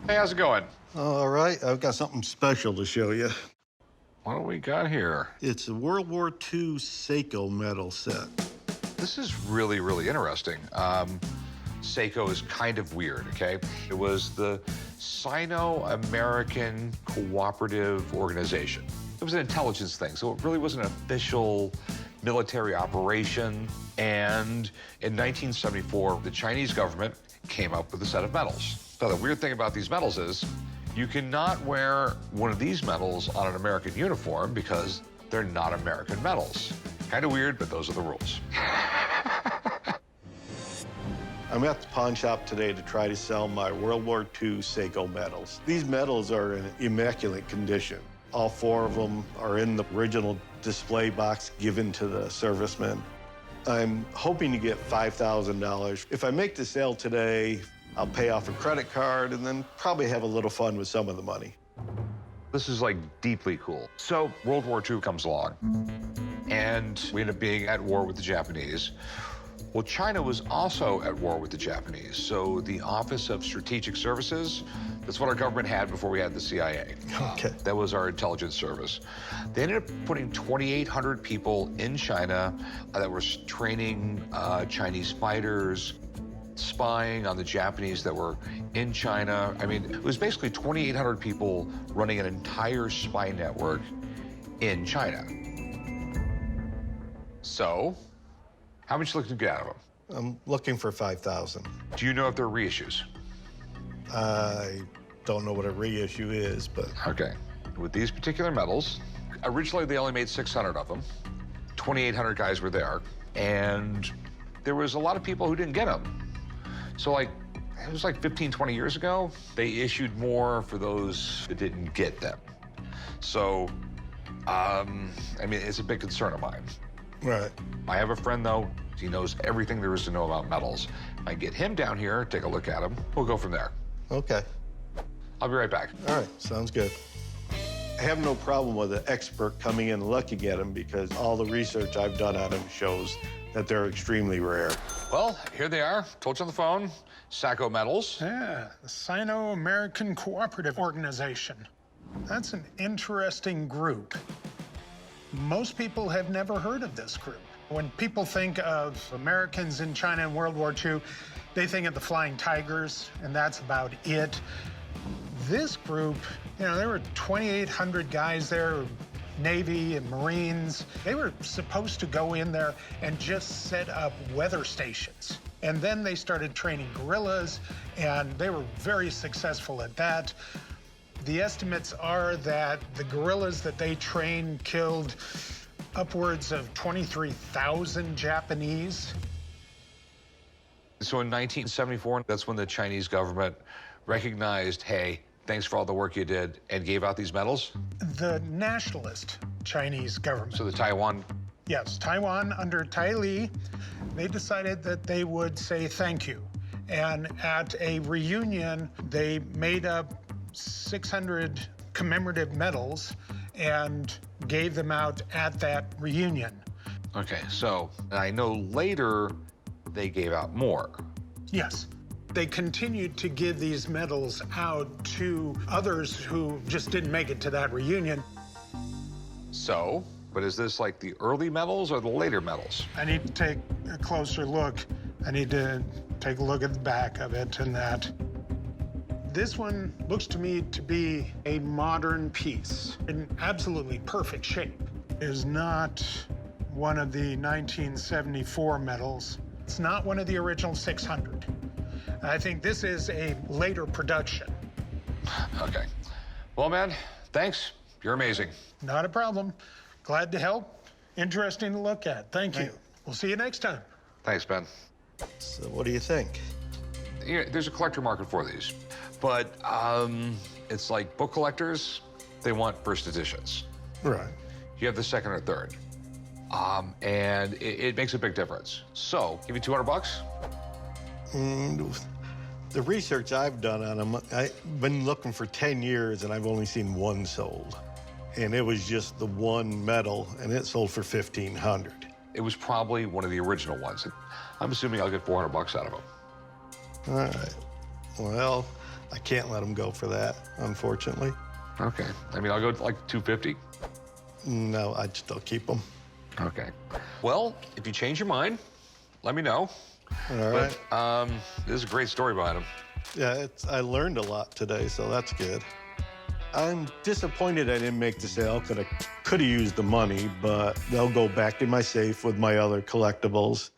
Hey, how's it going? All right, I've got something special to show you. What do we got here? It's a World War II Saco medal set. This is really, really interesting. Saco is kind of weird, okay? It was the Sino-American Cooperative Organization. It was an intelligence thing, so it really wasn't an official military operation. And in 1974, the Chinese government came up with a set of medals. So the weird thing about these medals is you cannot wear one of these medals on an American uniform because they're not American medals. Kind of weird, but those are the rules. I'm at the pawn shop today to try to sell my World War II Saco medals. These medals are in immaculate condition. All four of them are in the original display box given to the servicemen. I'm hoping to get $5,000. If I make the sale today, I'll pay off a credit card and then probably have a little fun with some of the money. This is like deeply cool. So World War II comes along and we end up being at war with the Japanese. Well, China was also at war with the Japanese. So the Office of Strategic Services, that's what our government had before we had the CIA. Okay. That was our intelligence service. They ended up putting 2,800 people in China that were training Chinese fighters, spying on the Japanese that were in China. I mean, it was basically 2,800 people running an entire spy network in China. So, how much you looking to get out of them? I'm looking for $5,000. Do you know if they're reissues? I don't know what a reissue is, but... Okay. With these particular medals, originally they only made 600 of them. 2,800 guys were there, and there was a lot of people who didn't get them. So, like, it was like 15, 20 years ago, they issued more for those that didn't get them. So, I mean, it's a big concern of mine. Right. I have a friend, though. He knows everything there is to know about medals. If I get him down here, take a look at him, we'll go from there. Okay. I'll be right back. All right, sounds good. I have no problem with an expert coming in and looking at them because all the research I've done on them shows that they're extremely rare. Well, here they are. Told you on the phone. Saco medals. Yeah, the Sino-American Cooperative Organization. That's an interesting group. Most people have never heard of this group. When people think of Americans in China in World War II, they think of the Flying Tigers, and that's about it. This group, you know, there were 2,800 guys there, Navy and Marines. They were supposed to go in there and just set up weather stations. And then they started training guerrillas, and they were very successful at that. The estimates are that the guerrillas that they trained killed upwards of 23,000 Japanese. So in 1974, that's when the Chinese government recognized, hey, thanks for all the work you did, and gave out these medals? The nationalist Chinese government. So the Taiwan... Yes, Taiwan under Tai Li, they decided that they would say thank you. And at a reunion, they made up 600 commemorative medals and gave them out at that reunion. Okay, so I know later they gave out more. Yes. They continued to give these medals out to others who just didn't make it to that reunion. So, but is this like the early medals or the later medals? I need to take a closer look. I need to take a look at the back of it and that. This one looks to me to be a modern piece in absolutely perfect shape. It is not one of the 1974 medals. It's not one of the original 600. I think this is a later production. Okay. Well, man, thanks. You're amazing. Not a problem. Glad to help. Interesting to look at. Thank you. We'll see you next time. Thanks, Ben. So what do you think? You know, there's a collector market for these, but it's like book collectors, they want first editions. Right. You have the second or third. And it makes a big difference. So, give you 200 bucks? The research I've done on them, I've been looking for 10 years and I've only seen one sold. And it was just the one medal and it sold for $1,500. It was probably one of the original ones. I'm assuming I'll get 400 bucks out of them. All right. Well, I can't let them go for that, unfortunately. Okay. I mean, I'll go to like 250. No, I'd still keep them. Okay. Well, if you change your mind, let me know. All right. But this is a great story behind them. Yeah, I learned a lot today, so that's good. I'm disappointed I didn't make the sale. Could have used the money, but they'll go back in my safe with my other collectibles.